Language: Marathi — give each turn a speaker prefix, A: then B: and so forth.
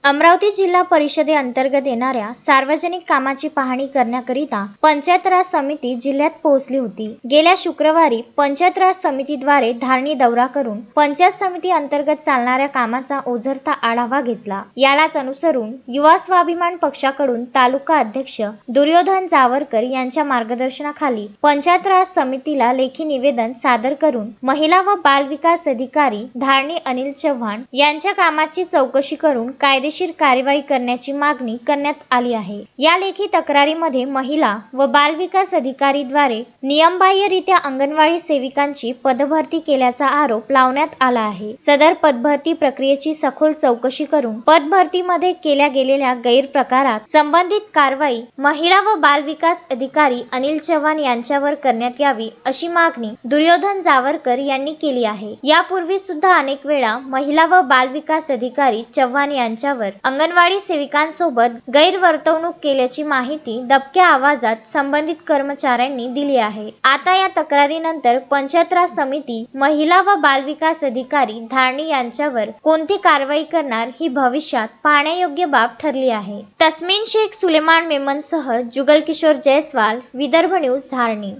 A: अमरावती जिल्हा परिषदेअंतर्गत येणाऱ्या सार्वजनिक कामाची पाहणी करण्याकरिता पंचायत राज समिती जिल्ह्यात पोहोचली होती। गेल्या शुक्रवारी पंचायत राज समितीद्वारे धारणी दौरा करून पंचायत समिती अंतर्गत चालणाऱ्या कामाचा ओझरता आढावा घेतला। यालाच अनुसरून युवा स्वाभिमान पक्षाकडून तालुका अध्यक्ष दुर्योधन जावरकर यांच्या मार्गदर्शनाखाली पंचायत राज समितीला लेखी निवेदन सादर करून महिला व बाल विकास अधिकारी धारणी अनिल चव्हाण यांच्या कामाची चौकशी करून कायदेशीर कार्यवाही करण्याची मागणी करण्यात आली आहे। या लेखी तक्रारीमध्ये महिला व बाल विकास अधिकारीद्वारे नियमबाह्यरित्या अंगणवाडी सेविकांची पदभरती केल्याचा आरोप लावण्यात आला आहे। सदर पदभरती प्रक्रियेची सखोल चौकशी करून पदभरतीमध्ये केल्या गेलेल्या गैरप्रकारात संबंधित कारवाई महिला व बाल विकास अधिकारी अनिल चव्हाण यांच्यावर करण्यात यावी अशी मागणी दुर्योधन जावरकर यांनी केली आहे। यापूर्वी सुद्धा अनेक वेळा महिला व बाल विकास अधिकारी चव्हाण यांच्यावर अंगणवाडी सेविकांसोबत गैरवर्तवणूक केल्याची माहिती दबक्या आवाजात संबंधित कर्मचाऱ्यांनी दिली आहे। आता या तक्रारीनंतर पंचायत राज समिती महिला व बाल विकास अधिकारी धारणी यांच्यावर कोणती कारवाई करणार ही भविष्यात पाहण्यायोग्य बाब ठरली आहे। तस्मीन शेख सुलेमान मेमनसह जुगल किशोर जयस्वाल, विदर्भ न्यूज, धारणी।